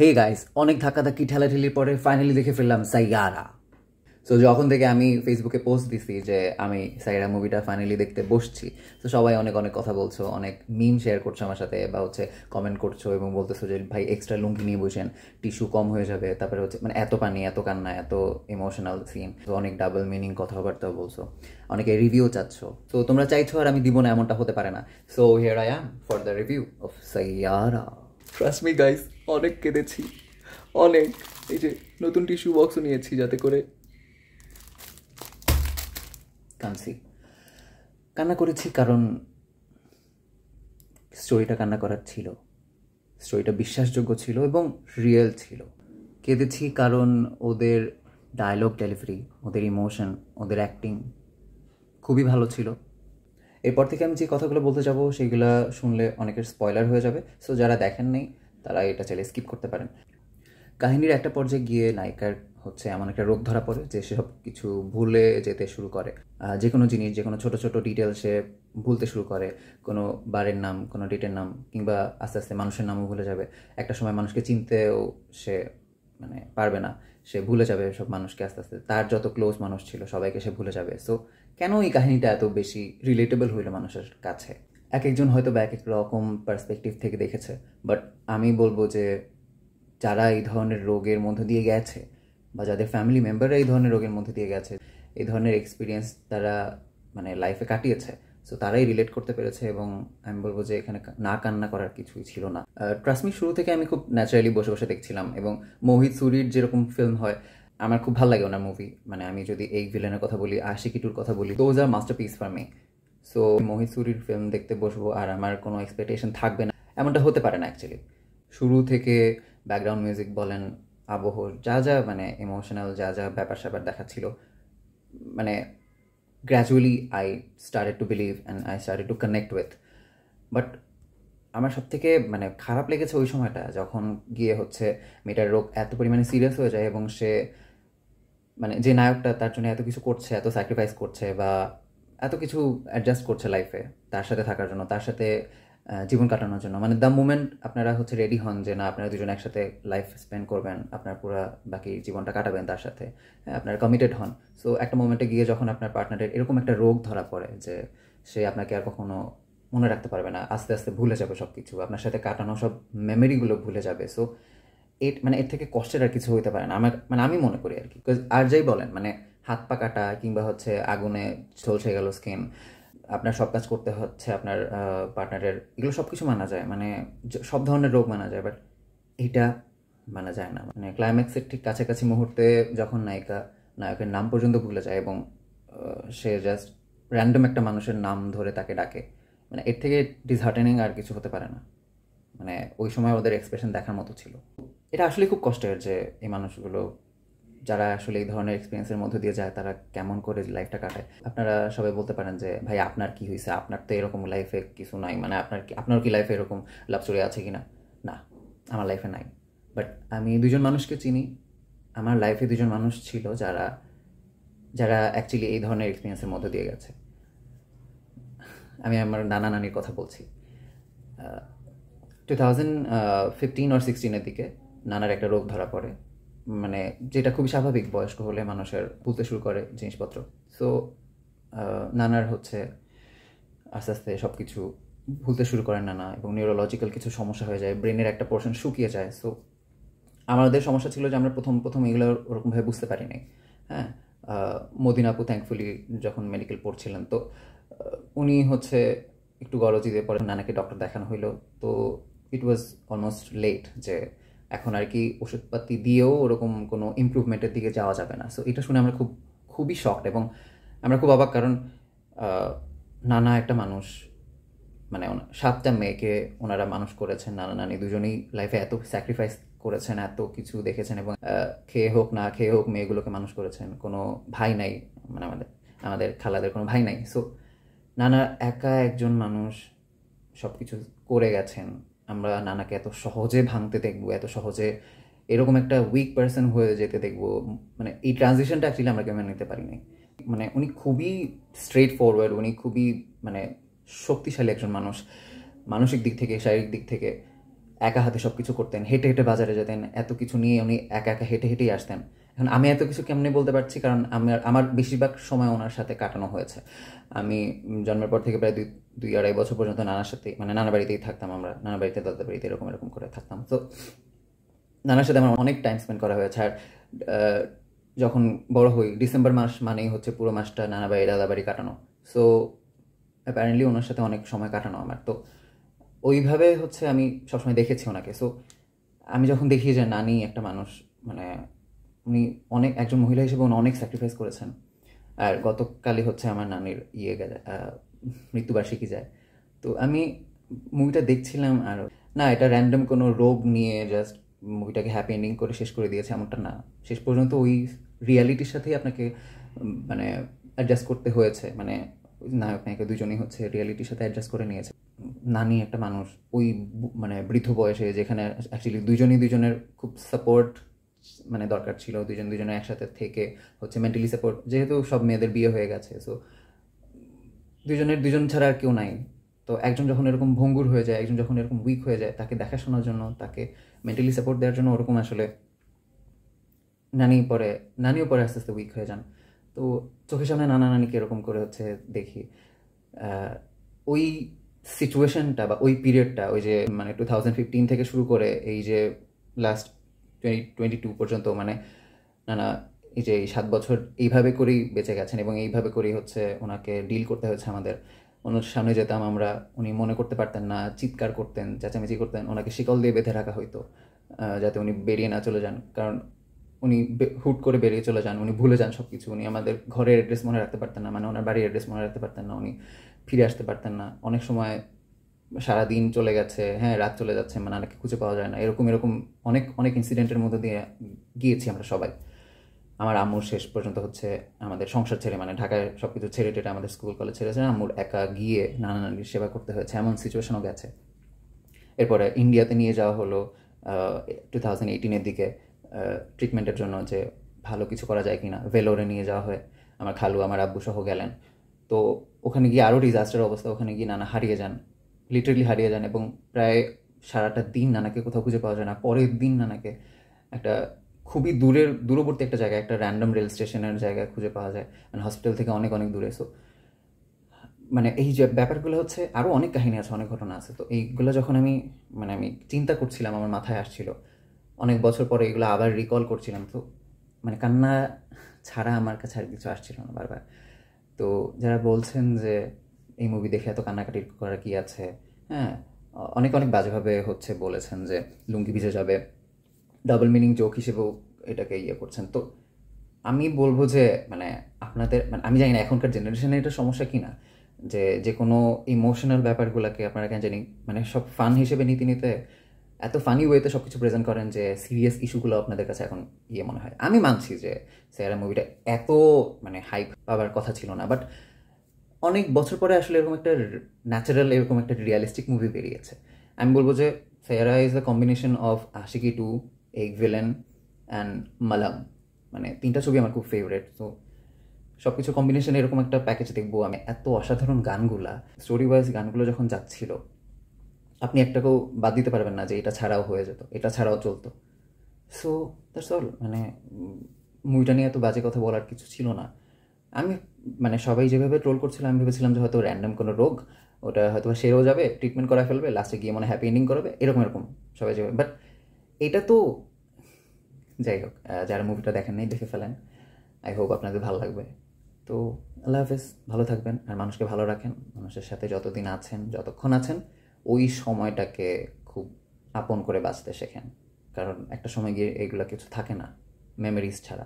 Hey guys, অনেক ধাক্কাধাক্কি ঠেলাঠেলির পরে finally দেখে ফেললাম সাইয়ারা। সো যখন থেকে আমি ফেসবুকে পোস্ট দিছি যে আমি সাইয়ারা মুভিটা ফাইনালি দেখতে বসছি, তো সবাই অনেক অনেক কথা বলছো, অনেক মিম শেয়ার করছো আমার সাথে, বা কমেন্ট করছো এবং বলতেছো যে ভাই এক্সট্রা লুঙ্গি নিয়ে বসেন, টিস্যু কম হয়ে যাবে, তারপরে মানে এত পানি, এত কান্না, এত ইমোশনাল সিন, তো অনেক ডাবল মিনিং কথাবার্তাও বলছো, অনেকে রিভিউ চাচ্ছ। তো তোমরা চাইছো আর আমি দিব না এমনটা হতে পারে না। So here I am for the review of Saiyaara. Trust me guys, অনেক কেঁদেছি, অনেক। এই যে নতুন টিস্যু বক্সও নিয়েছি যাতে করে কাঁদছি। কান্না করেছি কারণ স্টোরিটা কান্না করার ছিল, স্টোরিটা বিশ্বাসযোগ্য ছিল এবং রিয়েল ছিল। কেঁদেছি কারণ ওদের ডায়লগ ডেলিভারি, ওদের ইমোশন, ওদের অ্যাক্টিং খুবই ভালো ছিল। এরপর থেকে আমি যে কথাগুলো বলতে যাব সেইগুলো শুনলে অনেকের স্পয়লার হয়ে যাবে, সো যারা দেখেন নেই তারা এটা চাইলে স্কিপ করতে পারেন। কাহিনীর একটা পর্যায়ে গিয়ে নায়িকার এমন একটা রোগ ধরা পড়ে যে সে সব কিছু ভুলে যেতে শুরু করে। যে কোনো জিনিস, যে কোনো ছোটো ছোটো ডিটেল সে ভুলতে শুরু করে। কোনো বারের নাম, কোনো ডেটের নাম, কিংবা আস্তে আস্তে মানুষের নামও ভুলে যাবে। একটা সময় মানুষকে চিনতেও সে পারবে না, সে ভুলে যাবে সব মানুষকে আস্তে আস্তে। তার যত ক্লোজ মানুষ ছিল সবাইকে সে ভুলে যাবে। সো কেন এই কাহিনীটা এত বেশি রিলেটেবল হইল মানুষের কাছে? এক একজন হয়তো বা এক এক রকম পার্সপেক্টিভ থেকে দেখেছে, বাট আমি বলবো যে যারা এই ধরনের রোগের মধ্যে দিয়ে গেছে, বা যাদের ফ্যামিলি মেম্বাররা এই ধরনের রোগের মধ্যে দিয়ে গেছে, এই ধরনের এক্সপিরিয়েন্স তারা লাইফে কাটিয়েছে, সো তারাই রিলেট করতে পেরেছে। এবং আমি বলবো যে এখানে না কান্না করার কিছুই ছিল না। ট্রাস্ট মি, শুরু থেকে আমি খুব ন্যাচারালি বসে বসে দেখছিলাম। এবং মোহিত সুরির যেরকম ফিল্ম হয়, আমার খুব ভালো লাগে ওনার মুভি। আমি যদি এই ভিলেনের কথা বলি, আশিকি টুর কথা বলি, those are masterpiece for me. So Mohit সুরির ফিল্ম দেখতে বসবো আর আমার কোনো এক্সপেকটেশন থাকবে না, এমনটা হতে পারে না অ্যাকচুয়ালি। শুরু থেকে ব্যাকগ্রাউন্ড মিউজিক বলেন, আবহ, যা যা ইমোশনাল যা যা ব্যাপার স্যাপার দেখাচ্ছিল, gradually I started to believe and I started to connect with. But আমার সব থেকে খারাপ লেগেছে ওই সময়টা যখন গিয়ে মেয়েটার রোগ এত পরিমাণে সিরিয়াস হয়ে যায় এবং সে যে নায়কটা তার জন্য এত কিছু করছে, এত স্যাক্রিফাইস করছে, বা এত কিছু অ্যাডজাস্ট করছে লাইফে তার সাথে থাকার জন্য, তার সাথে জীবন কাটানোর জন্য, দ্য মুমেন্ট আপনারা রেডি হন যে না আপনারা দুজন একসাথে লাইফ স্পেন্ড করবেন, আপনার পুরো বাকি জীবনটা কাটাবেন তার সাথে, আপনারা কমিটেড হন। সো একটা মোমেন্টে গিয়ে যখন আপনার পার্টনারের এরকম একটা রোগ ধরা পড়ে যে সে আপনাকে আর কখনো মনে রাখতে পারবে না, আস্তে আস্তে ভুলে যাবে সব কিছু, আপনার সাথে কাটানো সব মেমোরিগুলো ভুলে যাবে। সো এর থেকে কষ্টের আর কিছু হইতে পারে না আমার, আমি মনে করি আর কি। আর যাই বলেন, হাত পা কাটা কিংবা আগুনে ঝলসে গেল স্কিন, আপনার সব কাজ করতে হচ্ছে আপনার পার্টনারের, এগুলো সব কিছু মানা যায়, সব ধরনের রোগ মানা যায়, বাট এটা মানা যায় না। ক্লাইম্যাক্সের ঠিক কাছাকাছি মুহূর্তে যখন নায়কের নাম পর্যন্ত ভুলে যায় এবং সে জাস্ট র্যান্ডম একটা মানুষের নাম ধরে তাকে ডাকে, এর থেকে ডিসহার্টেনিং আর কিছু হতে পারে না। ওই সময় ওদের এক্সপ্রেশন দেখার মতো ছিল। এটা আসলে খুব কষ্টের যে এই মানুষগুলো যারা আসলে এই ধরনের এক্সপিরিয়েন্সের মধ্যে দিয়ে যায় তারা কেমন করে লাইফটা কাটায়। আপনারা সবাই বলতে পারেন যে ভাই আপনার কি হয়েছে, আপনার তো এরকম লাইফে কিছু নাই, আপনার কি লাইফে এরকম লাভ স্টোরি আছে কিনা? না, আমার লাইফে নাই। বাট আমি দুজন মানুষকে চিনি, আমার লাইফে দুজন মানুষ ছিল যারা যারা অ্যাকচুয়ালি এই ধরনের এক্সপিরিয়েন্সের মধ্যে দিয়ে গেছে। আমি আমার নানা নানির কথা বলছি। 2015 or 16-এর দিকে নানার একটা রোগ ধরা পড়ে, যেটা খুবই স্বাভাবিক, বয়স্ক হলে মানুষের ভুলতে শুরু করে জিনিসপত্র। সো নানার আস্তে আস্তে সব কিছু ভুলতে শুরু করেন নানা, এবং নিউরোলজিক্যাল কিছু সমস্যা হয়ে যায়, ব্রেনের একটা পোর্শন শুকিয়ে যায়। সো আমাদের সমস্যা ছিল যে আমরা প্রথম এগুলো ওরকমভাবে বুঝতে পারিনি। হ্যাঁ, মদিনা আপু থ্যাঙ্কফুলি যখন মেডিকেল পড়ছিলেন, তো উনি একটু গরজি দিয়ে পরে নানাকে ডক্টর দেখানো হইলো। তো ইট ওয়াজ অলমোস্ট লেট, যে এখন আর কি ওষুধপাতি দিয়েও ওরকম কোনো ইমপ্রুভমেন্টের দিকে যাওয়া যাবে না। সো এটা শুনে আমরা খুবই শকড, এবং আমরা খুব অবাক, কারণ নানা একটা মানুষ, 7টা মেয়েকে ওনারা মানুষ করেছেন, নানা নানি দুজনেই লাইফে এত স্যাক্রিফাইস করেছেন, এত কিছু দেখেছেন, এবং খেয়ে হোক না খেয়ে হোক মেয়েগুলোকে মানুষ করেছেন। কোনো ভাই নাই, আমাদের খালাদের কোনো ভাই নাই। সো নানা একা একজন মানুষ সব কিছু করে গেছেন। আমরা নানাকে এত সহজে ভাঙতে দেখবো, এত সহজে এরকম একটা উইক পার্সন হয়ে যেতে দেখবো, এই ট্রানজিশনটা অ্যাকচুয়ালি আমরা কেউ নিতে পারিনি। উনি খুবই স্ট্রেট ফরওয়ার্ড, উনি খুবই শক্তিশালী একজন মানুষ, মানসিক দিক থেকে, শারীরিক দিক থেকে একা হাতে সব কিছু করতেন, হেঁটে হেঁটে বাজারে যেতেন, এত কিছু নিয়ে উনি একা একা হেঁটে হেঁটেই আসতেন। এখন আমি এত কিছু কেমনে বলতে পারছি, কারণ আমার বেশিরভাগ সময় ওনার সাথে কাটানো হয়েছে। আমি জন্মের পর থেকে প্রায় 2-2.5 বছর পর্যন্ত নানার সাথে, মানে নানা বাড়িতেই থাকতাম আমরা, নানা বাড়িতে দাদা বাড়িতে এরকম এরকম করে থাকতাম। তো নানার সাথে আমার অনেক টাইম স্পেন্ড করা হয়েছে। আর যখন বড় হই, ডিসেম্বর মাস মানেই হচ্ছে পুরো মাসটা নানা বাড়ি দাদা বাড়ি কাটানো। সো অ্যাপারেন্টলি ওনার সাথে অনেক সময় কাটানো আমার। তো ওইভাবে হচ্ছে আমি সবসময় দেখেছি ওনাকে। সো আমি যখন দেখি যে নানি একটা মানুষ, মানে উনি অনেক, একজন মহিলা হিসেবে উনি অনেক স্যাক্রিফাইস করেছেন। আর গতকালই হচ্ছে আমার নানির মৃত্যুবার্ষিকী যায়। তো আমি মুভিটা দেখছিলাম, আর না, এটা র্যান্ডম কোনো রোগ নিয়ে জাস্ট মুভিটাকে হ্যাপি এন্ডিং করে শেষ করে দিয়েছে এমনটা না। শেষ পর্যন্ত ওই রিয়ালিটির সাথেই আপনাকে মানে অ্যাডজাস্ট করতে হয়েছে। মানে নায়ক নায়িকা দুজনেই হচ্ছে রিয়ালিটির সাথে অ্যাডজাস্ট করে নিয়েছে। নানি একটা মানুষ ওই মানে বৃদ্ধ বয়সে, যেখানে অ্যাকচুয়ালি দুজনেই দুজনের খুব সাপোর্ট মানে দরকার ছিল, দুজনে একসাথে থেকে হচ্ছে মেন্টালি সাপোর্ট, যেহেতু সব মেয়েদের বিয়ে হয়ে গেছে। সো দুজন ছাড়া আর কেউ নাই। তো একজন যখন এরকম ভঙ্গুর হয়ে যায়, একজন যখন এরকম উইক হয়ে যায়, তাকে দেখাশোনার জন্য, তাকে মেন্টালি সাপোর্ট দেওয়ার জন্য ওরকম আসলে নানিও পরে আস্তে আস্তে উইক হয়ে যান। তো চোখের সামনে নানা নানিকে এরকম করে হচ্ছে দেখি। ওই সিচুয়েশনটা বা ওই পিরিয়ডটা, ওই যে মানে 2015 থেকে শুরু করে এই যে লাস্ট 2022 পর্যন্ত, মানে নানা এই যে এই 7 বছর এইভাবে করেই বেঁচে গেছেন, এবং এইভাবে করেই হচ্ছে ওনাকে ডিল করতে হয়েছে আমাদের। ওনার সামনে যেতাম আমরা, উনি মনে করতে পারতেন না, চিৎকার করতেন, চেঁচামেচি করতেন, ওনাকে শিকল দিয়ে বেঁধে রাখা হইতো যাতে উনি বেরিয়ে না চলে যান। কারণ উনি হুট করে বেরিয়ে চলে যান, উনি ভুলে যান সব কিছু। উনি আমাদের ঘরের অ্যাড্রেস মনে রাখতে পারতেন না, মানে ওনার বাড়ির অ্যাড্রেস মনে রাখতে পারতেন না, উনি ফিরে আসতে পারতেন না। অনেক সময় সারাদিন চলে গেছে, হ্যাঁ রাত চলে যাচ্ছে, মানে নানাকে খুঁজে পাওয়া যায় না, এরকম এরকম অনেক অনেক ইনসিডেন্টের মধ্যে দিয়ে গিয়েছি আমরা সবাই। আমার আম্মুর শেষ পর্যন্ত হচ্ছে আমাদের সংসার ছেড়ে, মানে ঢাকায় সব কিছু ছেড়ে টেটে আমাদের স্কুল কলেজ ছেড়েছে, আম্মুর একা গিয়ে নানা নানির সেবা করতে হয়েছে, এমন সিচুয়েশনও গেছে। এরপরে ইন্ডিয়াতে নিয়ে যাওয়া হলো 2018-এর দিকে ট্রিটমেন্টের জন্য, যে ভালো কিছু করা যায় কিনা। ভেলোরে নিয়ে যাওয়া হয়, আমার খালু আমার আব্বু সহ গেলেন। তো ওখানে গিয়ে আরও ডিজাস্টার অবস্থা, ওখানে গিয়ে নানা হারিয়ে যান, লিটারেলি হারিয়ে যান, এবং প্রায় সারাটা দিন নানাকে কোথাও খুঁজে পাওয়া যায় না। পরের দিন নানাকে একটা খুবই দূরবর্তী একটা জায়গায়, একটা র্যান্ডম রেল স্টেশনের জায়গায় খুঁজে পাওয়া যায়, মানে হসপিটাল থেকে অনেক অনেক দূরে। সো মানে এই যে ব্যাপারগুলো হচ্ছে, আরও অনেক কাহিনী আছে, অনেক ঘটনা আছে। তো এইগুলো যখন আমি চিন্তা করছিলাম, আমার মাথায় আসছিল, অনেক বছর পরে এগুলো আবার রিকল করছিলাম, তো মানে কান্না ছাড়া আমার কাছে আর কিছু আসছিল না বারবার। তো যারা বলছেন যে এই মুভি দেখে এত কান্নাকাটি করার কি আছে, হ্যাঁ, অনেক অনেক বাজেভাবে হচ্ছে বলেছেন যে লুঙ্গি ভিজে যাবে, ডাবল মিনিং জোক হিসেবেও এটাকে করছেন। তো আমি বলবো যে মানে আপনাদের, মানে আমি জানি না এখনকার জেনারেশনে এটা সমস্যা কি না, যে কোনো ইমোশনাল ব্যাপারগুলোকে আপনারা কেন জানি মানে সব ফান হিসেবে নিতে এত ফানি ওয়েতে সব কিছু প্রেজেন্ট করেন, যে সিরিয়াস ইস্যুগুলো আপনাদের কাছে এখন মনে হয়। আমি মানছি যে স্যারা মুভিটা এত মানে হাইপ পাওয়ার কথা ছিল না, বাট অনেক বছর পরে আসলে এরকম একটা ন্যাচারাল, এরকম একটা রিয়ালিস্টিক মুভি বেরিয়েছে। আমি বলবো যে Saiyaara is the combination of Aashiqui 2, Ek Villain and Malang, মানে 3টা ছবি আমার খুব ফেভারেট। তো সব কিছু কম্বিনেশন এরকম একটা প্যাকেজ দেখবো আমি। এত অসাধারণ গানগুলা, স্টোরি ওয়াইজ গানগুলো যখন যাচ্ছিল, আপনি একটাকেও বাদ দিতে পারবেন না যে এটা ছাড়াও হয়ে যেত, এটা ছাড়াও চলতো। So that's all. মানে মুভিটা নিয়ে এত বাজে কথা বলার কিছু ছিল না। আমি মানে সবাই যেভাবে ট্রোল করছিল, আমি ভেবেছিলাম যে হয়তো র্যান্ডম কোনো রোগ, ওটা হয়তো সেরেও যাবে, ট্রিটমেন্ট করা ফেলবে, লাস্টে গিয়ে মনে হ্যাপি এন্ডিং করবে, এরকম এরকম সবাই যেভাবে। বাট এটা তো যাই হোক, যারা মুভিটা দেখেন নাই দেখে ফেলেন। আই হোপ আপনাদের ভালো লাগবে। তো আল্লাহ হাফেজ, ভালো থাকবেন, আর মানুষকে ভালো রাখেন। মানুষের সাথে যতদিন আছেন, যতক্ষণ আছেন, ওই সময়টাকে খুব আপন করে বাঁচতে শেখেন, কারণ একটা সময় গিয়ে এগুলো কিছু থাকে না মেমোরিজ ছাড়া।